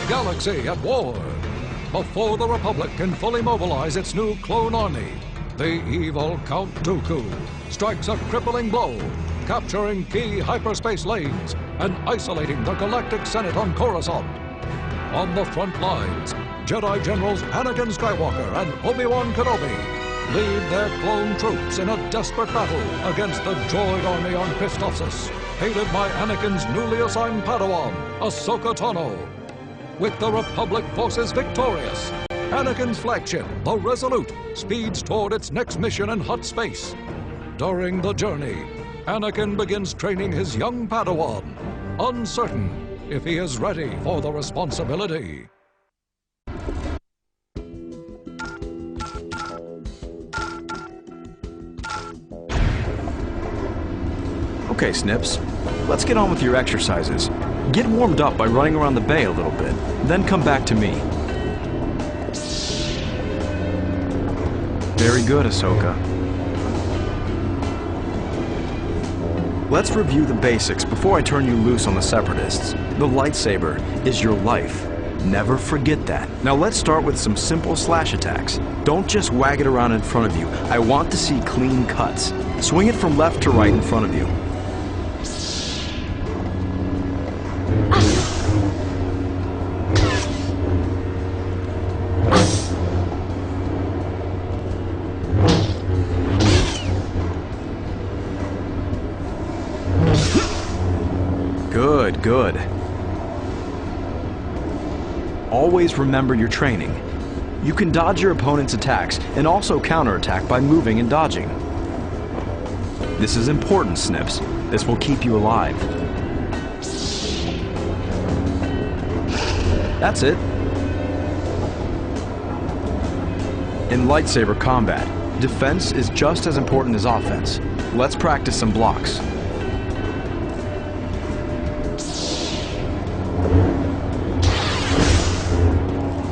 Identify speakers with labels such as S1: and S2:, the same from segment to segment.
S1: galaxy at war. Before the Republic can fully mobilize its new clone army, the evil Count Dooku strikes a crippling blow, capturing key hyperspace lanes and isolating the Galactic Senate on Coruscant. On the front lines, Jedi Generals Anakin Skywalker and Obi-Wan Kenobi lead their clone troops in a desperate battle against the droid army on Christophsis, aided by Anakin's newly assigned Padawan, Ahsoka Tano. With the Republic forces victorious, Anakin's flagship, the Resolute, speeds toward its next mission in hot space. During the journey, Anakin begins training his young Padawan, uncertain if he is ready for the responsibility.
S2: Okay, Snips, let's get on with your exercises. Get warmed up by running around the bay a little bit, then come back to me. Very good, Ahsoka. Let's review the basics before I turn you loose on the Separatists. The lightsaber is your life. Never forget that. Now let's start with some simple slash attacks. Don't just wag it around in front of you. I want to see clean cuts. Swing it from left to right in front of you. Good. Always remember your training. You can dodge your opponent's attacks and also counterattack by moving and dodging. This is important, Snips. This will keep you alive. That's it. In lightsaber combat, defense is just as important as offense. Let's practice some blocks.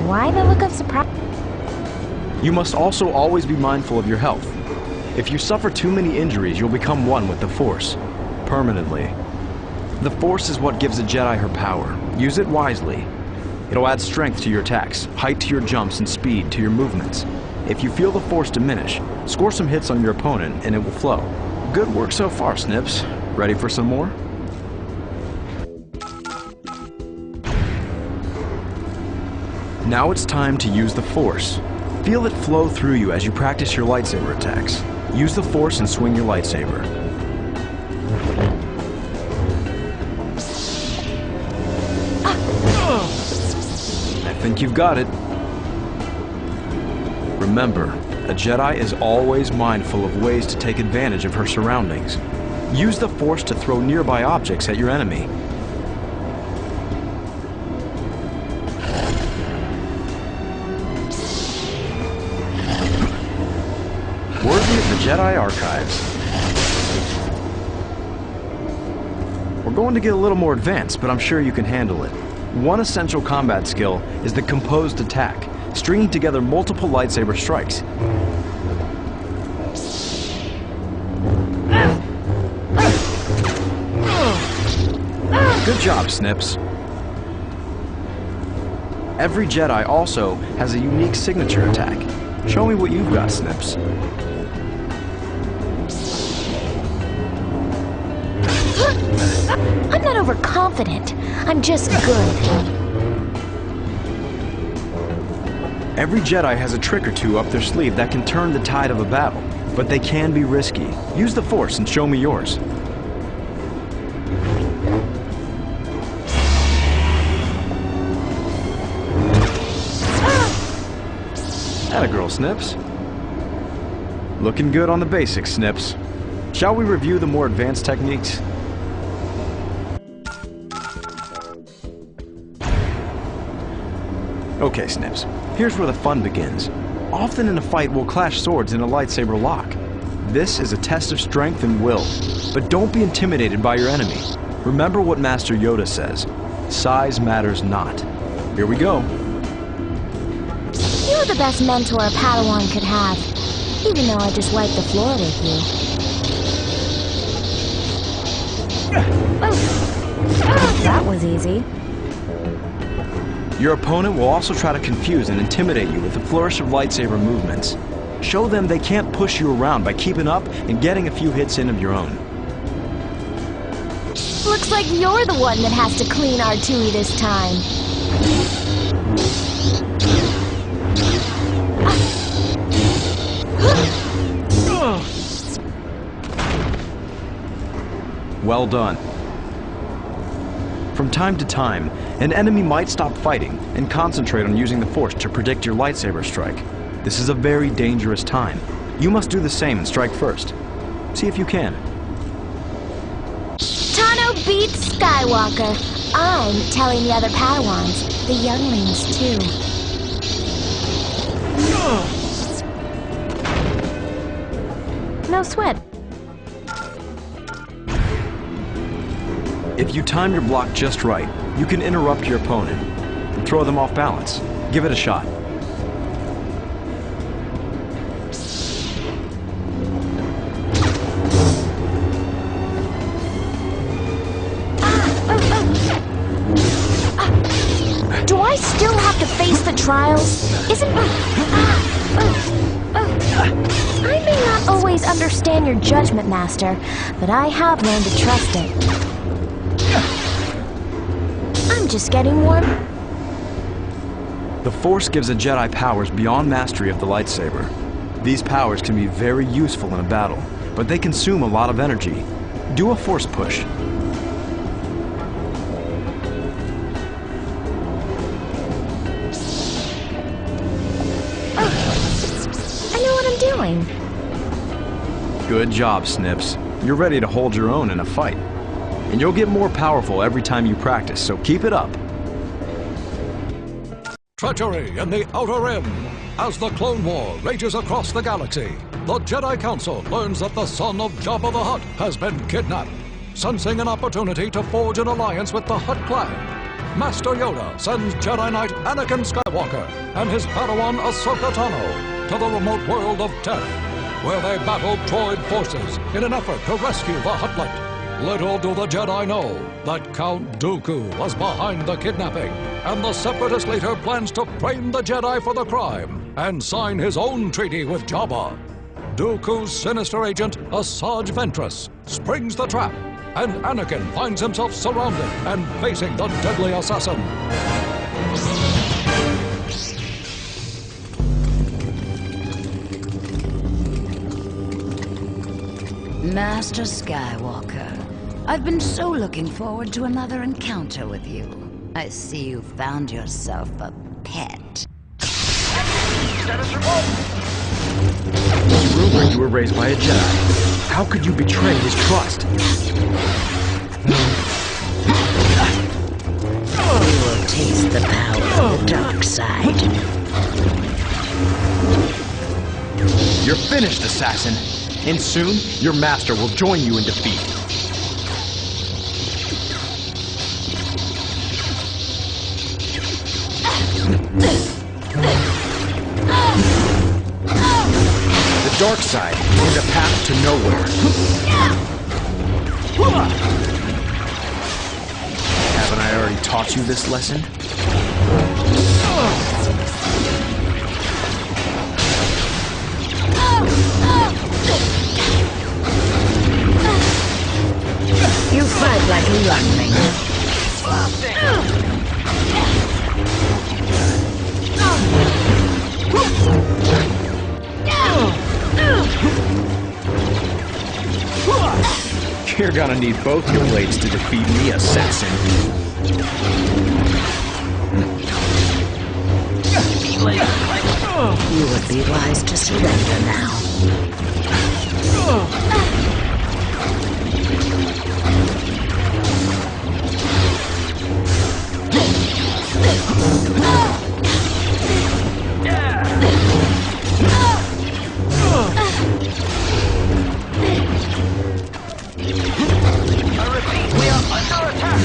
S3: Why the look of surprise?
S2: You must also always be mindful of your health. If you suffer too many injuries, you'll become one with the Force. Permanently. The Force is what gives a Jedi her power. Use it wisely. It'll add strength to your attacks, height to your jumps, and speed to your movements. If you feel the Force diminish, score some hits on your opponent and it will flow. Good work so far, Snips. Ready for some more? Now it's time to use the Force. Feel it flow through you as you practice your lightsaber attacks. Use the Force and swing your lightsaber. I think you've got it. Remember, a Jedi is always mindful of ways to take advantage of her surroundings. Use the Force to throw nearby objects at your enemy. Worthy of the Jedi Archives. We're going to get a little more advanced, but I'm sure you can handle it. One essential combat skill is the composed attack, stringing together multiple lightsaber strikes. Good job, Snips. Every Jedi also has a unique signature attack. Show me what you've got, Snips.
S3: I'm not overconfident. I'm just good.
S2: Every Jedi has a trick or two up their sleeve that can turn the tide of a battle, but they can be risky. Use the Force and show me yours. Atta girl, Snips. Looking good on the basics, Snips. Shall we review the more advanced techniques? Okay, Snips. Here's where the fun begins. Often in a fight, we'll clash swords in a lightsaber lock. This is a test of strength and will. But don't be intimidated by your enemy. Remember what Master Yoda says. Size matters not. Here we go.
S3: You're the best mentor a Padawan could have. Even though I just wiped the floor with you. That was easy.
S2: Your opponent will also try to confuse and intimidate you with a flourish of lightsaber movements. Show them they can't push you around by keeping up and getting a few hits in of your own.
S3: Looks like you're the one that has to clean our Tui this time.
S2: Well done. From time to time, an enemy might stop fighting and concentrate on using the Force to predict your lightsaber strike. This is a very dangerous time. You must do the same and strike first. See if you can.
S3: Tano beats Skywalker. I'm telling the other Padawans, the younglings too. No sweat.
S2: If you time your block just right, you can interrupt your opponent and throw them off balance. Give it a shot.
S3: Do I still have to face the trials? Isn't... I may not always understand your judgment, Master, but I have learned to trust it. I'm just getting warm.
S2: The Force gives a Jedi powers beyond mastery of the lightsaber. These powers can be very useful in a battle, but they consume a lot of energy. Do a Force push.
S3: I know what I'm doing.
S2: Good job, Snips. You're ready to hold your own in a fight. And you'll get more powerful every time you practice, so keep it up.
S1: Treachery in the Outer Rim. As the Clone War rages across the galaxy, the Jedi Council learns that the son of Jabba the Hutt has been kidnapped. Sensing an opportunity to forge an alliance with the Hutt clan, Master Yoda sends Jedi Knight Anakin Skywalker and his Padawan Ahsoka Tano to the remote world of Teth, where they battle droid forces in an effort to rescue the Huttlet. Little do the Jedi know that Count Dooku was behind the kidnapping, and the Separatist leader plans to frame the Jedi for the crime and sign his own treaty with Jabba. Dooku's sinister agent, Asajj Ventress, springs the trap, and Anakin finds himself surrounded and facing the deadly assassin.
S4: Master Skywalker, I've been so looking forward to another encounter with you. I see you found yourself a pet.
S5: Status report!
S2: It's rumored you were raised by a Jedi. How could you betray his trust?
S4: You will taste the power of the dark side.
S2: You're finished, assassin. And soon, your master will join you in defeat. The dark side is a path to nowhere. Haven't I already taught you this lesson?
S4: You fight like a youngling.
S2: You're gonna need both your blades to defeat me, assassin.
S4: You would be wise to surrender now.
S5: I repeat, we are under attack!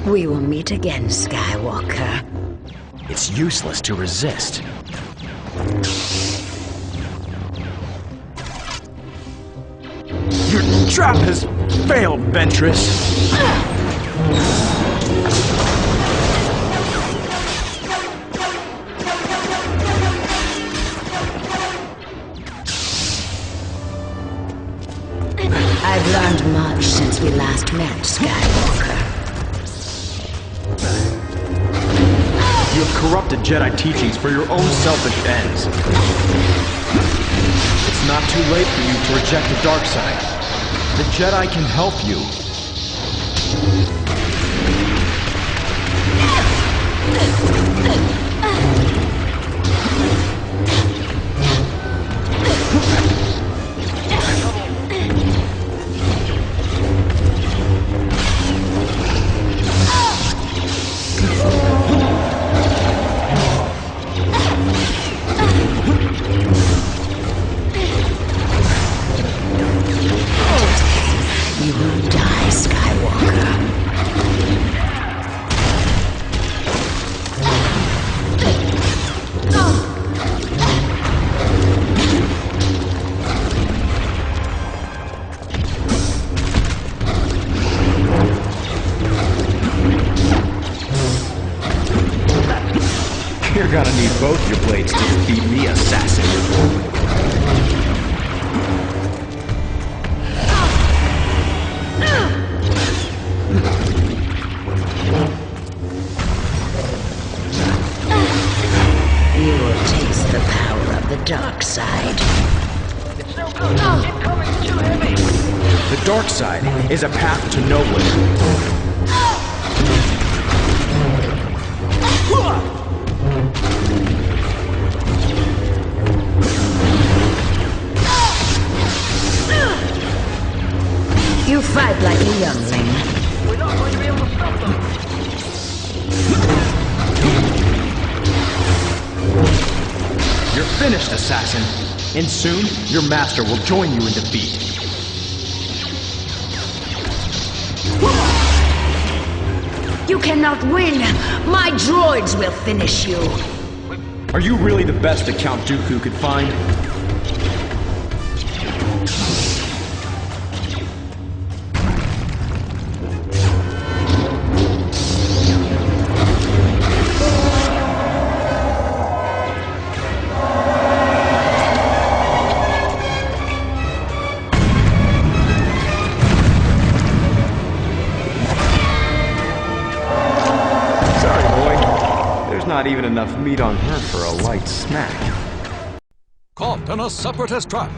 S4: We will meet again, Skywalker.
S2: It's useless to resist. trap has failed, Ventress.
S4: I've learned much since we last met, Skywalker.
S2: You have corrupted Jedi teachings for your own selfish ends. It's not too late for you to reject the dark side. The Jedi can help you.
S4: You will die, Skywalker.
S2: You're gonna need both your blades to defeat me, assassin.
S4: You will taste the power of the dark side.
S5: It's no good. Incoming too heavy.
S2: The dark side is a path to nowhere.
S4: You fight like a youngling.
S5: We're not going to be able to stop them.
S2: You're finished, assassin. And soon, your master will join you in defeat.
S4: You cannot win! My droids will finish you!
S2: Are you really the best that Count Dooku could find? Not even enough meat on her for a light snack.
S1: Caught in a separatist trap,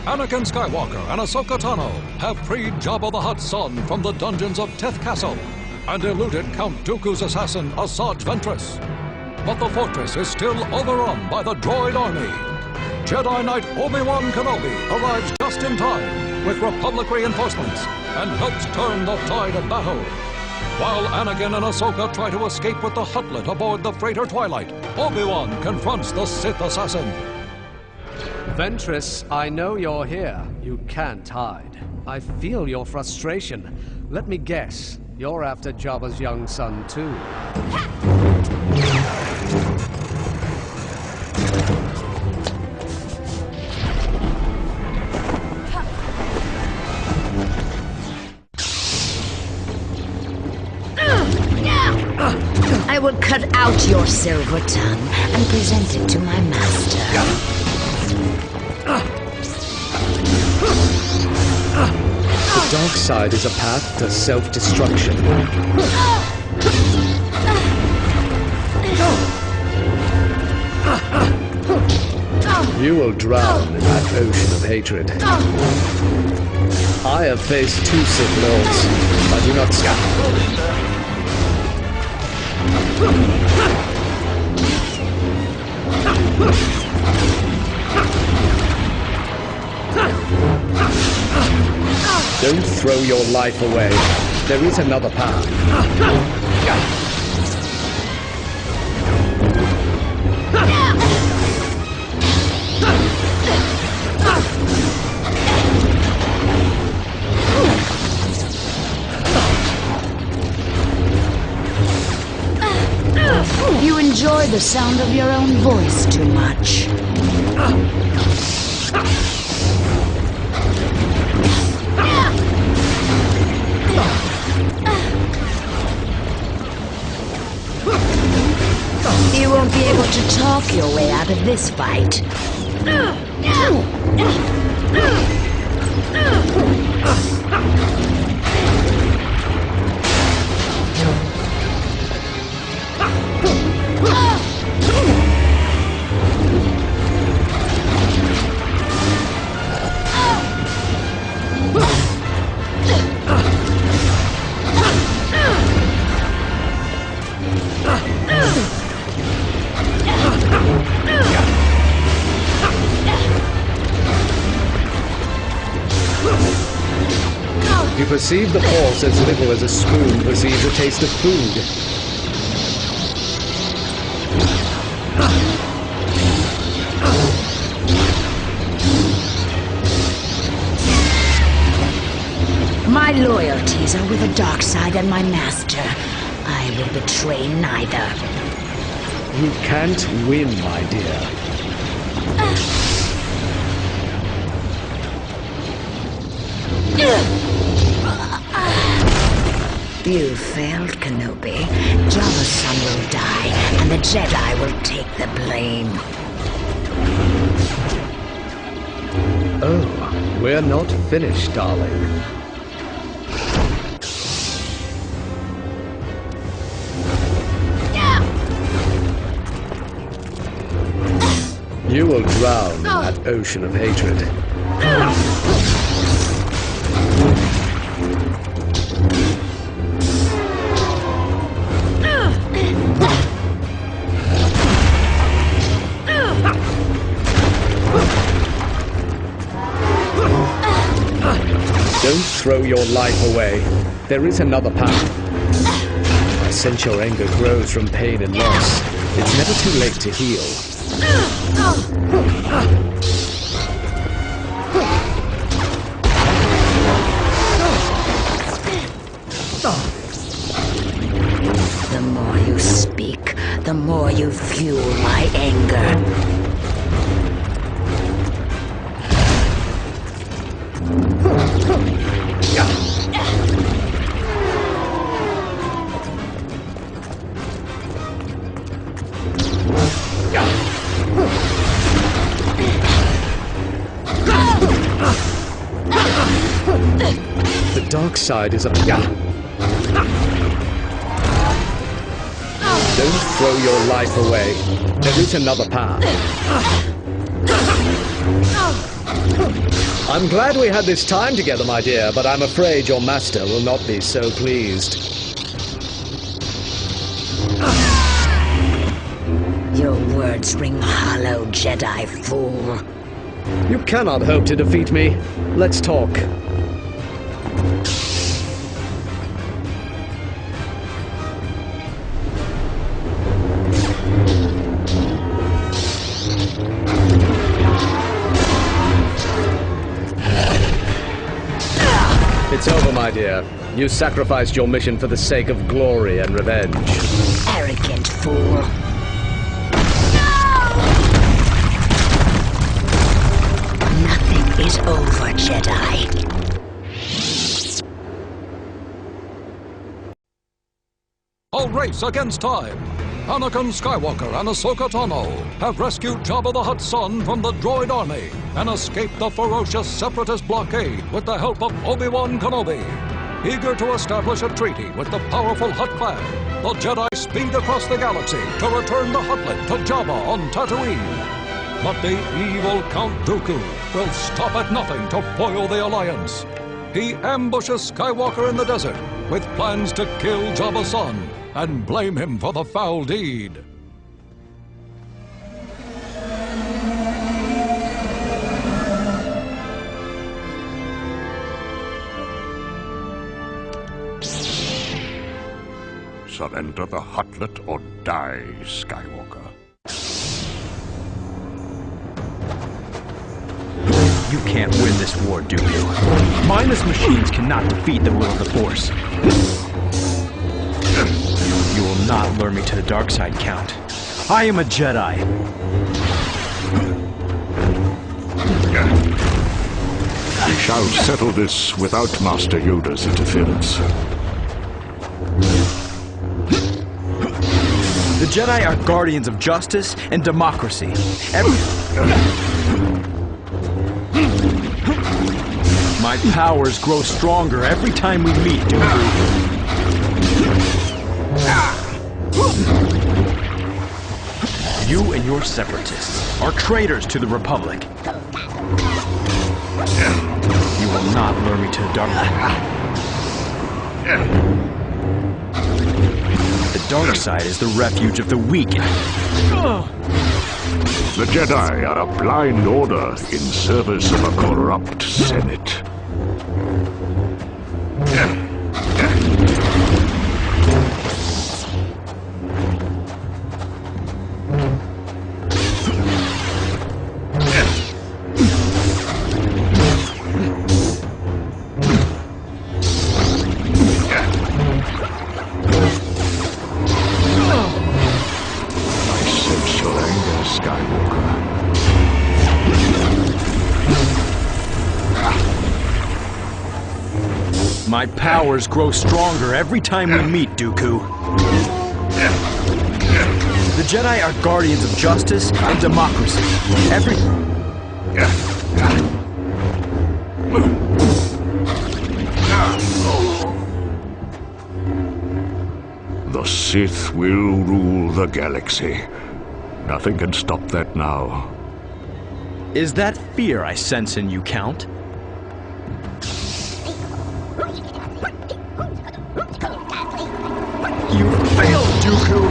S1: Anakin Skywalker and Ahsoka Tano have freed Jabba the Hutt's son from the dungeons of Tith Castle and eluded Count Dooku's assassin, Asajj Ventress. But the fortress is still overrun by the droid army. Jedi Knight Obi-Wan Kenobi arrives just in time with Republic reinforcements and helps turn the tide of battle. While Anakin and Ahsoka try to escape with the Huttlet aboard the freighter Twilight, Obi-Wan confronts the Sith assassin.
S6: Ventress, I know you're here. You can't hide. I feel your frustration. Let me guess, you're after Jabba's young son too.
S4: I will cut out your silver tongue and present it to my master.
S6: The dark side is a path to self-destruction. You will drown in that ocean of hatred. I have faced 2 Sith Lords. I do not scout. Don't throw your life away. There is another path.
S4: You enjoy the sound of your own voice too much. talk your way out of this fight.
S6: You perceive the force as little as a spoon perceives a taste of food.
S4: My loyalties are with the dark side and my master. I will betray neither.
S6: You can't win, my dear.
S4: You failed, Kenobi. Jabba's son will die, and the Jedi will take the blame.
S6: Oh, we're not finished, darling. You will drown in that ocean of hatred. Don't throw your life away. There is another path. I sense your anger grows from pain and loss. It's never too late to heal.
S4: The more you speak, the more you fuel my anger.
S6: The dark side is a... Don't throw your life away. There is another path. I'm glad we had this time together, my dear, but I'm afraid your master will not be so pleased.
S4: Your words ring hollow, Jedi fool.
S6: You cannot hope to defeat me. Let's talk. It's over, my dear. You sacrificed your mission for the sake of glory and revenge.
S4: Arrogant fool. Nothing is over, Jedi.
S1: A race against time. Anakin Skywalker and Ahsoka Tano have rescued Jabba the Hutt's son from the droid army and escaped the ferocious Separatist blockade with the help of Obi-Wan Kenobi. Eager to establish a treaty with the powerful Hutt clan, the Jedi speed across the galaxy to return the Huttlet to Jabba on Tatooine. But the evil Count Dooku will stop at nothing to foil the alliance. He ambushes Skywalker in the desert with plans to kill Jabba's son and blame him for the foul deed.
S7: Surrender the Huttlet or die, Skywalker.
S2: You can't win this war, Dooku. Mindless machines cannot defeat the will of the Force. You will not lure me to the dark side, Count. I am a Jedi.
S7: We shall settle this without Master Yoda's interference.
S2: The Jedi are guardians of justice and democracy. My powers grow stronger every time we meet, Dooku. You and your separatists are traitors to the Republic. You will not lure me to the dark. The dark side is the refuge of the weak.
S7: The Jedi are a blind order in service of a corrupt Senate.
S2: My powers grow stronger every time we meet, Dooku. The Jedi are guardians of justice and democracy.
S7: The Sith will rule the galaxy. Nothing can stop that now.
S2: Is that fear I sense in you, Count? You failed, Dooku!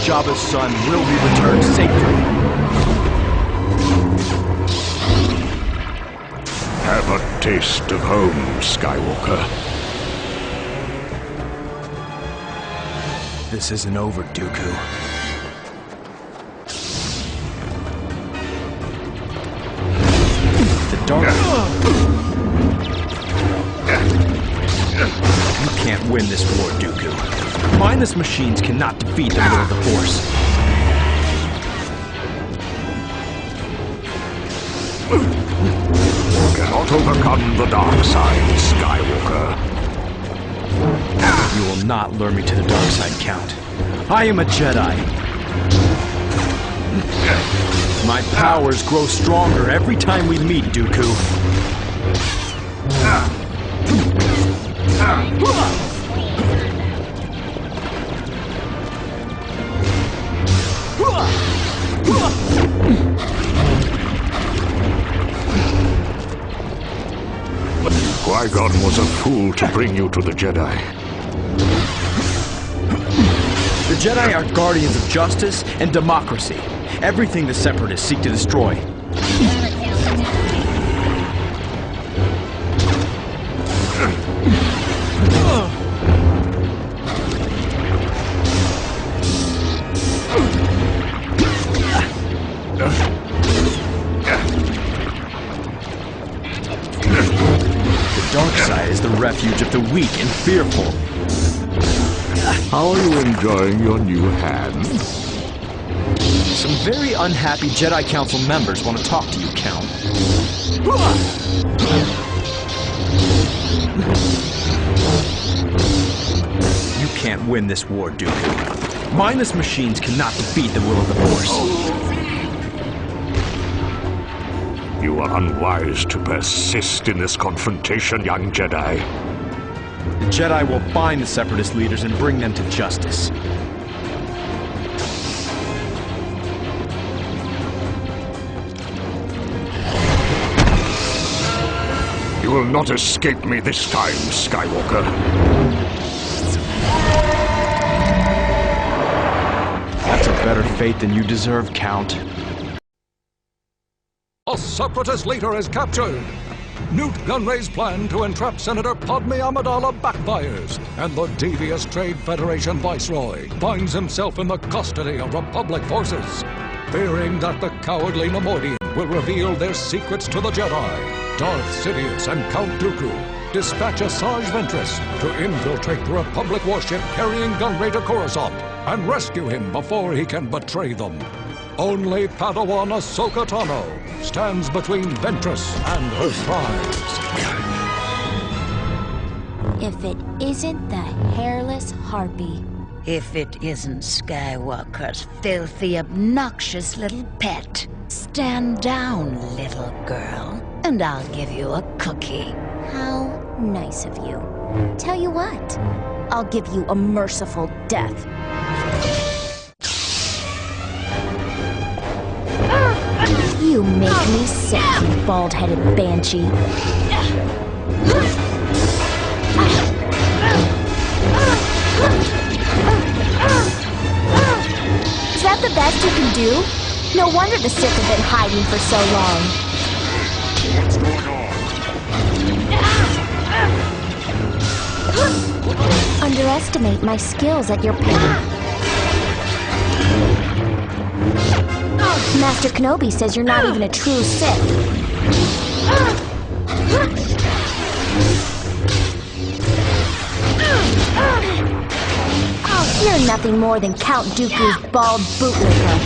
S2: Jabba's son will be returned safely.
S7: Have a taste of home, Skywalker.
S2: This isn't over, Dooku. The dark... You can't win this war, Dooku. Mindless machines cannot defeat the will of the Force.
S7: You cannot overcome the dark side, Skywalker.
S2: You will not lure me to the dark side, Count. I am a Jedi. My powers grow stronger every time we meet, Dooku.
S7: Qui-Gon was a fool to bring you to the Jedi.
S2: The Jedi are guardians of justice and democracy. Everything the Separatists seek to destroy. The dark side is the refuge of the weak and fearful.
S7: How are you enjoying your new hand?
S2: Some very unhappy Jedi Council members want to talk to you, Count. You can't win this war, Dooku. Mindless machines cannot defeat the will of the Force.
S7: You are unwise to persist in this confrontation, young Jedi.
S2: The Jedi will find the Separatist leaders and bring them to justice.
S7: You will not escape me this time, Skywalker.
S2: That's a better fate than you deserve, Count.
S1: A Separatist leader is captured. Newt Gunray's plan to entrap Senator Padme Amidala backfires, and the devious Trade Federation Viceroy finds himself in the custody of Republic forces. Fearing that the cowardly Nemoidian will reveal their secrets to the Jedi, Darth Sidious and Count Dooku dispatch Asajj Ventress to infiltrate the Republic warship carrying Gunray to Coruscant and rescue him before he can betray them. Only Padawan Ahsoka Tano stands between Ventress and her prize.
S3: If it isn't the hairless harpy.
S4: If it isn't Skywalker's filthy, obnoxious little pet. Stand down, little girl, and I'll give you a cookie.
S3: How nice of you. Tell you what, I'll give you a merciful death. You make me sick, you bald-headed banshee. Is that the best you can do? No wonder the Sith have been hiding for so long.
S7: What's going on?
S3: Underestimate my skills at your peril. Master Kenobi says you're not even a true Sith. You're nothing more than Count Dooku's bald bootlicker.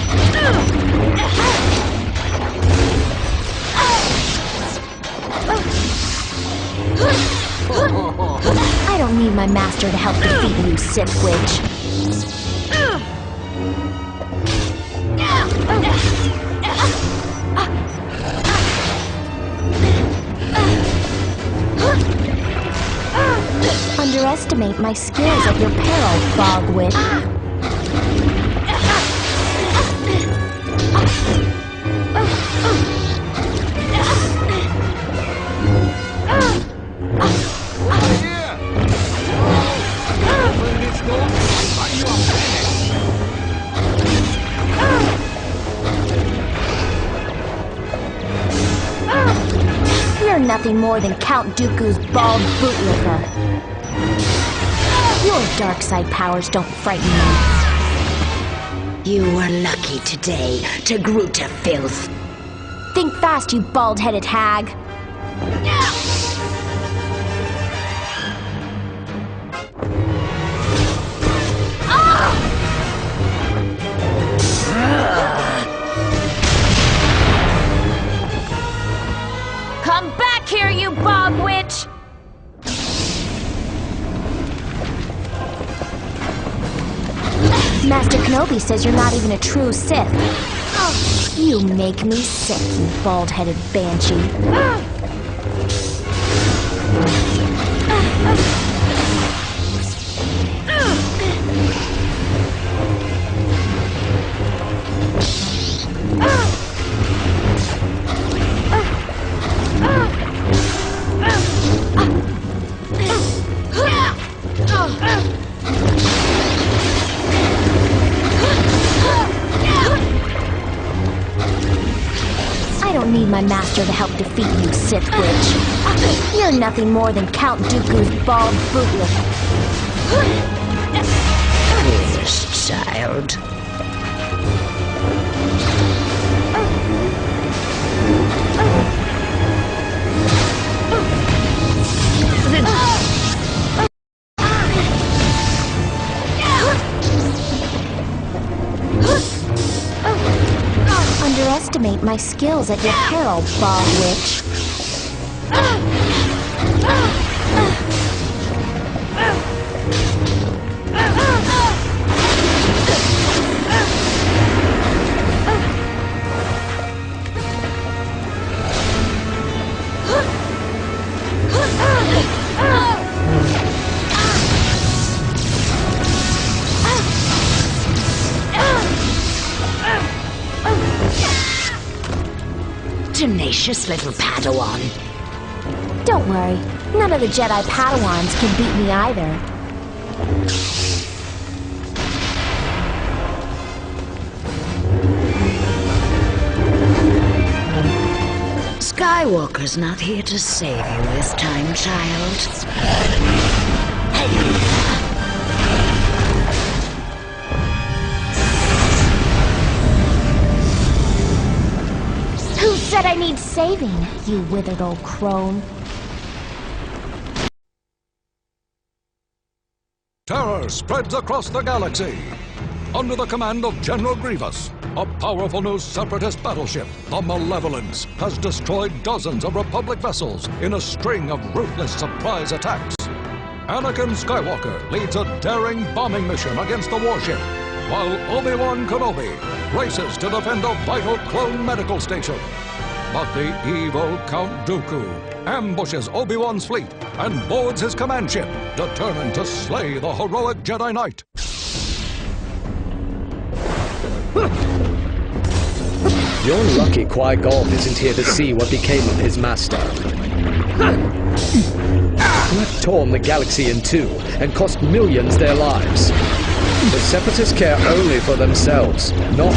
S3: I don't need my master to help defeat you, Sith Witch. Underestimate my skills at your peril, Fog Witch. You're nothing more than Count Dooku's bald bootlicker. Your dark side powers don't frighten me.
S4: You were lucky today to grew to filth.
S3: Think fast, you bald-headed hag. Come back here, you bog witch! Master Kenobi says you're not even a true Sith. You make me sick, you bald-headed banshee. I don't need my master to help defeat you, Sith Witch. You're nothing more than Count Dooku's bald bootlicker.
S4: Foolish child.
S3: Underestimate my skills at your peril, Bog Witch.
S4: Tenacious little Padawan.
S3: Don't worry, none of the Jedi Padawans can beat me either.
S4: Skywalker's not here to save you this time, child.
S3: Who said I need saving, you withered old crone?
S1: Terror spreads across the galaxy. Under the command of General Grievous, a powerful new separatist battleship, the Malevolence, has destroyed dozens of Republic vessels in a string of ruthless surprise attacks. Anakin Skywalker leads a daring bombing mission against the warship, while Obi-Wan Kenobi races to defend a vital clone medical station. But the evil Count Dooku ambushes Obi-Wan's fleet and boards his command ship, determined to slay the heroic Jedi Knight.
S6: You're lucky Qui-Gon isn't here to see what became of his master. You have torn the galaxy in two and cost millions their lives. The Separatists care only for themselves, not...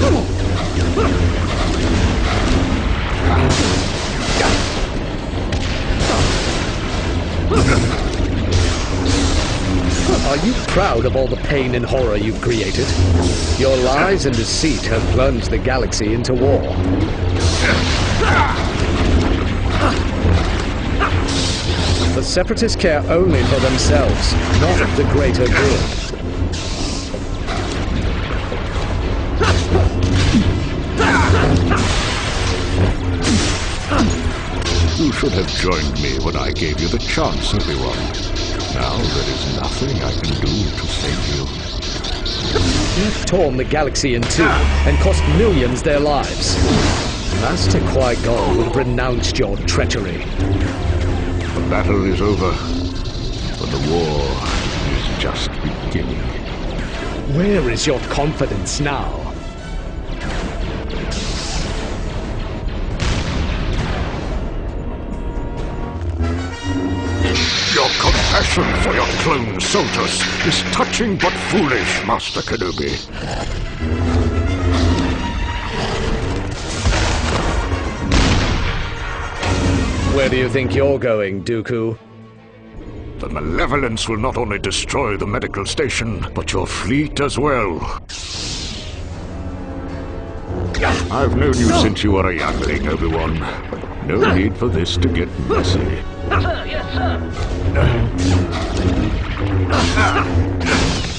S6: Are you proud of all the pain and horror you've created? Your lies and deceit have plunged the galaxy into war. The Separatists care only for themselves, not the greater good.
S7: You should have joined me when I gave you the chance, Obi-Wan. Now there is nothing I can do to save you.
S6: You've torn the galaxy in two and cost millions their lives. Master Qui-Gon would have renounced your treachery.
S7: The battle is over, but the war is just beginning.
S6: Where is your confidence now?
S7: Your compassion for your clone soldiers is touching but foolish, Master Kenobi.
S6: Where do you think you're going, Dooku?
S7: The malevolence will not only destroy the medical station, but your fleet as well. I've known you since you were a youngling, Obi-Wan. No need for this to get messy.
S5: Sir, yes, sir.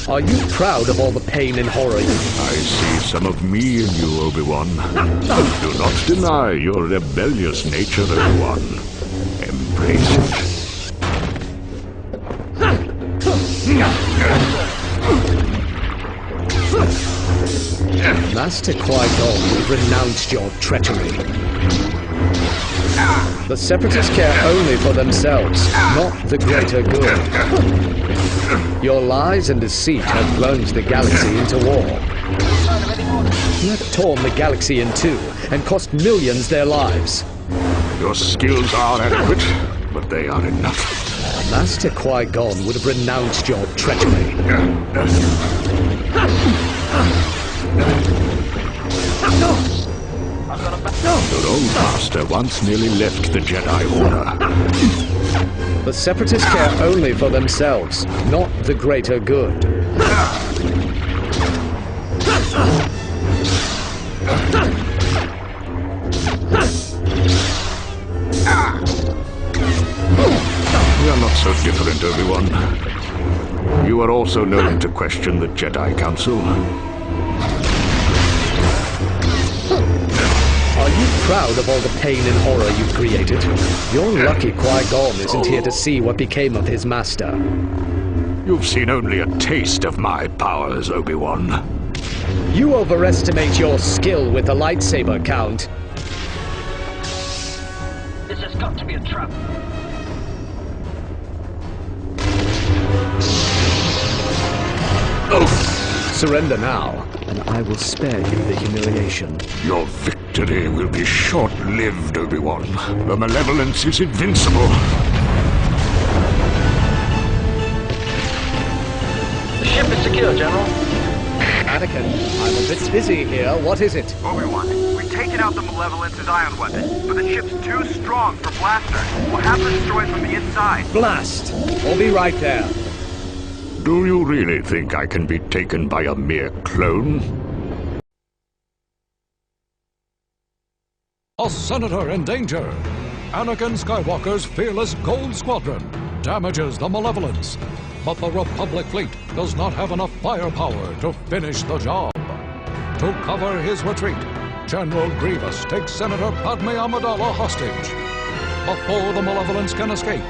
S6: Are you proud of all the pain and horror you...
S7: I see some of me in you, Obi-Wan. Do not deny your rebellious nature, Obi-Wan. Embrace it.
S6: Master Qui-Gon would have renounced your treachery. The Separatists care only for themselves, not the greater good. Your lies and deceit have plunged the galaxy into war. You have torn the galaxy in two and cost millions their lives.
S7: Your skills are adequate, but they are enough.
S6: Master Qui-Gon would have renounced your treachery.
S7: Your old master once nearly left the Jedi Order.
S6: The Separatists care only for themselves, not the greater good.
S7: We are not so different, Obi-Wan. You are also known to question the Jedi Council.
S6: Are you proud of all the pain and horror you've created? You're lucky Qui-Gon isn't here to see what became of his master.
S7: You've seen only a taste of my powers, Obi-Wan.
S6: You overestimate your skill with the lightsaber, Count.
S5: This has got to be a trap.
S6: Surrender now, and I will spare you the humiliation.
S7: Your victory will be short-lived, Obi-Wan. The malevolence is invincible.
S5: The ship is secure, General.
S6: Anakin, I'm a bit busy here. What is it?
S8: Obi-Wan, we've taken out the Malevolence's ion weapon, but the ship's too strong for blasters. We'll have to destroy it from the inside.
S6: Blast! We'll be right there.
S7: Do you really think I can be taken by a mere clone?
S1: A senator in danger. Anakin Skywalker's fearless Gold Squadron damages the Malevolence, but the Republic fleet does not have enough firepower to finish the job. To cover his retreat, General Grievous takes Senator Padme Amidala hostage. Before the Malevolence can escape,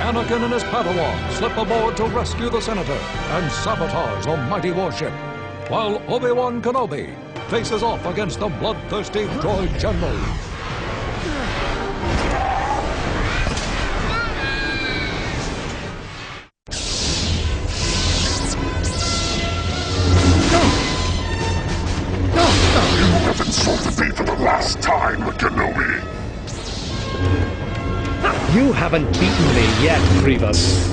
S1: Anakin and his Padawan slip aboard to rescue the Senator and sabotage the mighty warship, while Obi-Wan Kenobi faces off against the bloodthirsty droid general.
S7: You have insulted me for the last time, Kenobi.
S6: You haven't beaten me yet, Grievous.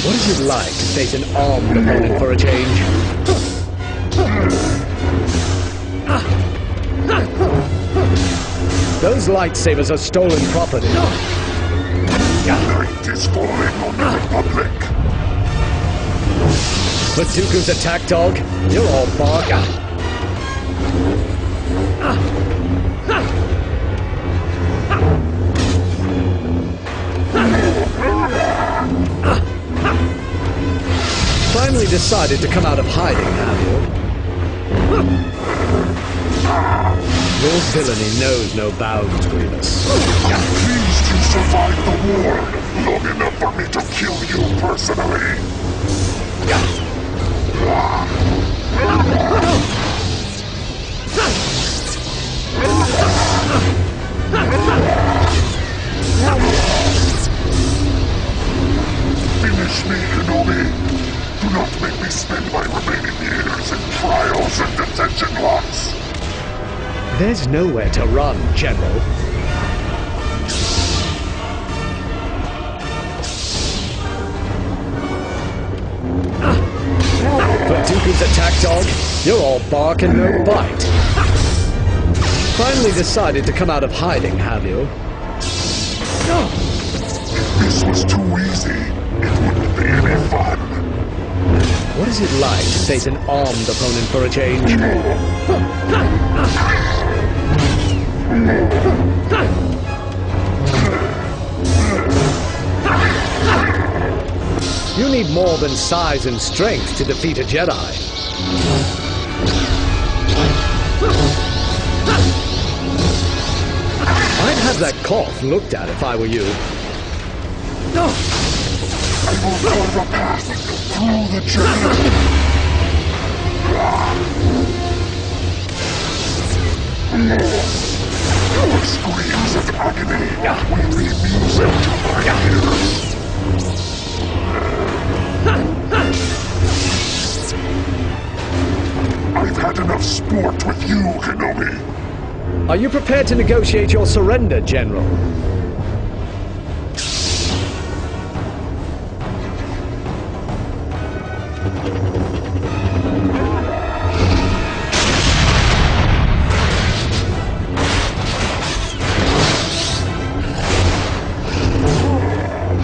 S6: What is it like to face an armed opponent for a change? Those lightsabers are stolen property.
S7: Night is falling on the Republic.
S6: But Dooku's attack dog, you're all bark. Finally decided to come out of hiding, have you? Your villainy knows no bounds, Grievous.
S7: I'm pleased you survived the war long enough for me to kill you personally. Finish me, Kenobi. Do not make me spend my remaining years in trials and detention locks.
S6: There's nowhere to run, General. For Dooku's attack dog, you're all bark and no bite. Finally decided to come out of hiding, have you?
S7: If this was too easy, it wouldn't be any fun.
S6: What is it like to face an armed opponent for a change? You need more than size and strength to defeat a Jedi. I'd have that cough looked at if I were you.
S7: I will carve a path through the journey. Your screams of agony will be music to my ears. I've had enough sport with you, Kenobi.
S6: Are you prepared to negotiate your surrender, General?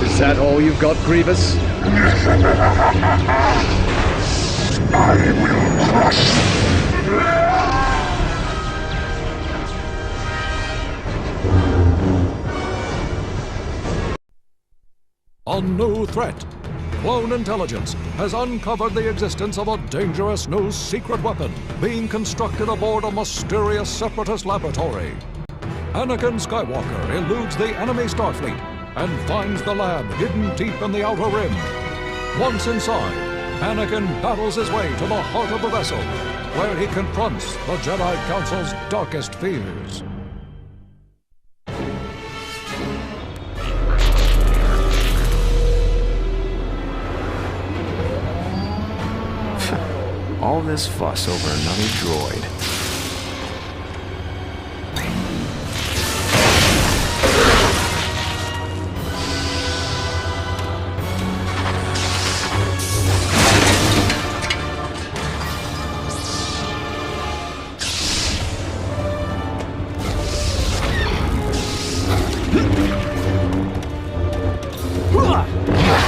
S6: Is that all you've got, Grievous?
S7: I will crush.
S1: A new threat. Clone intelligence has uncovered the existence of a dangerous new secret weapon being constructed aboard a mysterious separatist laboratory. Anakin Skywalker eludes the enemy Starfleet and finds the lab hidden deep in the Outer Rim. Once inside, Anakin battles his way to the heart of the vessel, where he confronts the Jedi Council's darkest fears.
S2: All this fuss over another droid.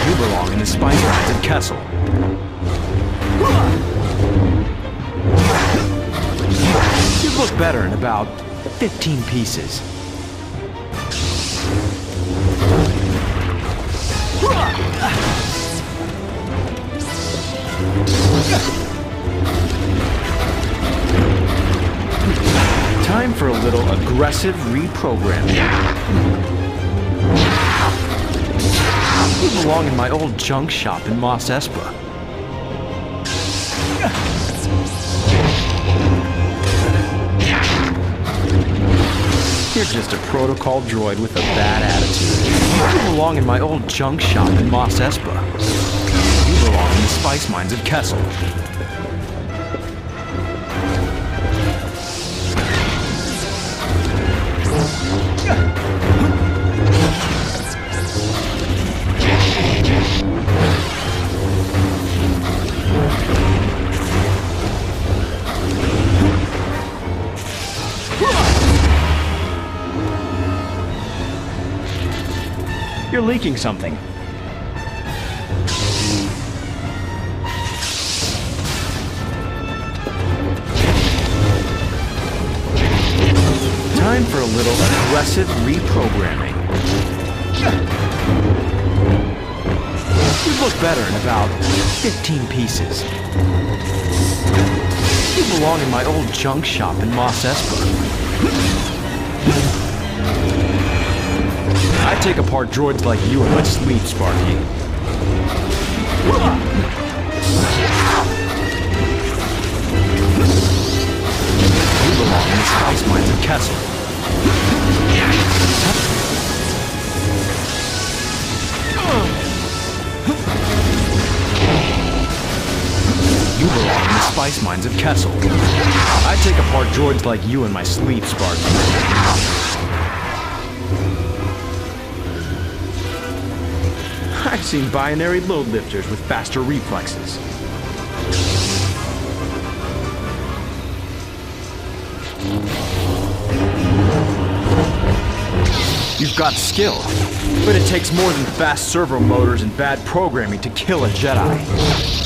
S2: You belong in the spice-crafted Kessel. You'd look better in about 15 pieces. Time for a little aggressive reprogramming. You belong in my old junk shop in Mos Espa. You're just a protocol droid with a bad attitude. You belong in my old junk shop in Mos Espa. You belong in the spice mines of Kessel. You're leaking something. Time for a little aggressive reprogramming. You'd look better in about 15 pieces. You belong in my old junk shop in Mos Espa. I take apart droids like you in my sleep, Sparky. You belong in the spice mines of Kessel. You belong in the spice mines of Kessel. I take apart droids like you in my sleep, Sparky. I've seen binary load lifters with faster reflexes. You've got skill, but it takes more than fast servo motors and bad programming to kill a Jedi.